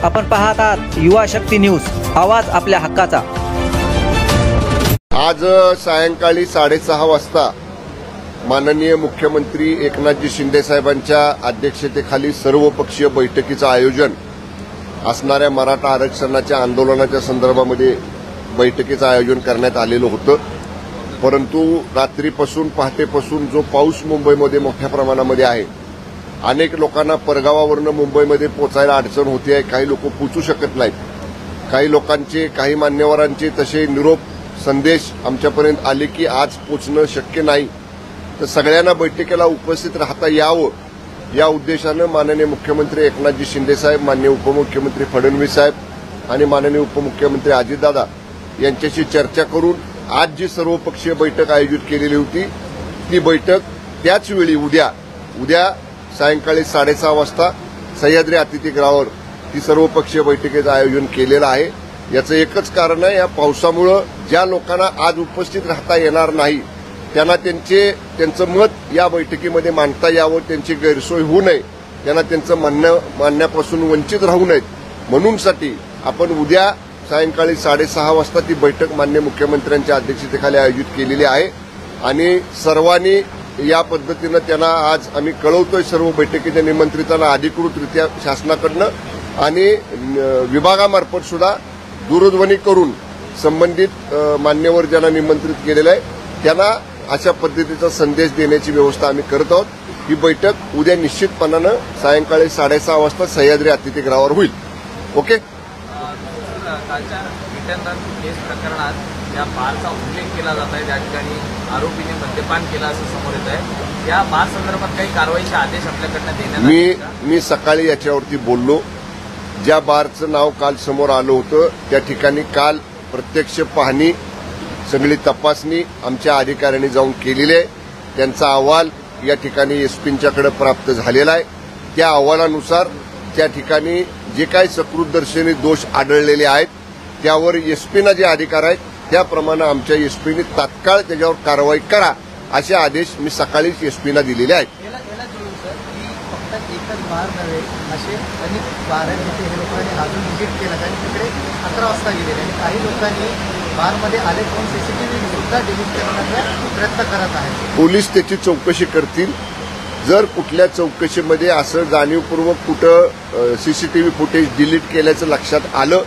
आपण पाहत आहात युवा शक्ती न्यूज, आवाज आपल्या हक्काचा। आज सायंकाळी 6:30 वाजता माननीय मुख्यमंत्री एकनाथजी शिंदे साहेबांच्या अध्यक्षतेखाली सर्वपक्षीय बैठकीचं आयोजन असणाऱ्या मराठा आरक्षणाच्या आंदोलनाच्या संदर्भामध्ये बैठकीचं आयोजन करण्यात आलेलं होतं। परंतु रात्रीपासून पहाटेपासून जो पाऊस मुंबईमध्ये मोठ्या प्रमाणामध्ये आहे, अनेक लोकांना परगावावरून मुंबईमध्ये पोहोचायला अडचण होते आहे, काही लोक पोहोचू शकत नाहीत। काही लोकांचे, काही मान्यवरांचे तसे निरोप संदेश आमच्यापर्यंत आले की आज पोहोचणं शक्य नाही, तर सगळ्यांना बैठकीला उपस्थित राहता यावं या उद्देशानं माननीय मुख्यमंत्री एकनाथजी शिंदे साहेब, माननीय उपमुख्यमंत्री फडणवीस साहेब आणि माननीय उपमुख्यमंत्री अजितदादा यांच्याशी चर्चा करून आज जी सर्वपक्षीय बैठक आयोजित केलेली होती, ती बैठक त्याच वेळी उद्या सायंकाळी 6:30 वाजता सह्याद्री अतिथीगृहावर ती सर्वपक्षीय बैठकीचं आयोजन केलेलं आहे। याचं एकच कारण आहे, या पावसामुळे ज्या लोकांना आज उपस्थित राहता येणार नाही त्यांना त्यांचं मत या बैठकीमध्ये मांडता यावं, त्यांची गैरसोय होऊ नये, त्यांना त्यांचं म्हणणं मांडण्यापासून वंचित राहू नयेत म्हणूनसाठी आपण उद्या सायंकाळी 6:30 वाजता ती बैठक माननीय मुख्यमंत्र्यांच्या अध्यक्षतेखाली आयोजित केलेली आहे। आणि सर्वांनी या पद्धतीनं त्यांना आज आम्ही कळवतोय, सर्व बैठकीच्या निमंत्रितांना अधिकृतरित्या शासनाकडनं आणि विभागामार्फत सुद्धा दूरध्वनी करून संबंधित मान्यवर ज्यांना निमंत्रित केलेलं आहे त्यांना अशा पद्धतीचा संदेश देण्याची व्यवस्था आम्ही करत आहोत। ही बैठक उद्या निश्चितपणानं सायंकाळी 6:30 वाजता सह्याद्री अतिथीगृहावर होईल। ओके। कालच्या रिटर्न केस प्रकरणात या बारचा उल्लेख केला जात आहे, त्या ठिकाणी आरोपीने मद्यपान केलं असं समोर येत आहे। या बार संदर्भात काही कारवाईचे आदेश आपल्याकडनं देण्यात आले? मी सकाळी याच्यावरती बोललो। ज्या बारचं नाव काल समोर आलं होतं त्या ठिकाणी काल प्रत्यक्ष पाहणी, सगळी तपासणी आमच्या अधिकाऱ्यांनी जाऊन केलेली आहे। त्यांचा अहवाल या ठिकाणी एसपींच्याकडे प्राप्त झालेला आहे। त्या अहवालानुसार त्या ठिकाणी जे काही सकृतदर्शनी दोष आढळलेले आहेत त्यावर एसपीना जे अधिकार आहेत त्याप्रमाणे आमच्या एसपीने तात्काळ त्याच्यावर कारवाई करा असे आदेश मी सकाळीच एसपीना दिलेले आहेत। एकच बार नव्हे, असे अनेक बार आहेत जिथे हे लोकांनी अजून व्हिजिट केलं आणि तिकडे 11 वाजता गेलेले आणि काही लोकांनी बारमध्ये आले पण सीसीटीव्ही सुद्धा डिलीट करण्याचा प्रयत्न करत आहेत। पोलीस त्याची चौकशी करतील। जर कुठल्या चौकशीमध्ये असं जाणीवपूर्वक कुठं सीसीटीव्ही फुटेज डिलीट केल्याचं लक्षात आलं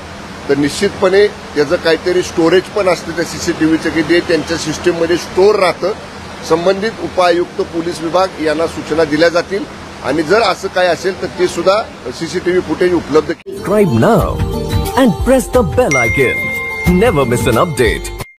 तर निश्चितपणे त्याचं काहीतरी स्टोरेज पण असतं त्या सीसीटीव्हीचं की ते त्यांच्या सिस्टीममध्ये स्टोअर राहतं। संबंधित उपायुक्त पोलीस विभाग यांना सूचना दिल्या जातील आणि जर असं काय असेल तर ते सुद्धा सीसीटीव्ही फुटेज उपलब्ध Subscribe now and press the bell icon. Never miss an update.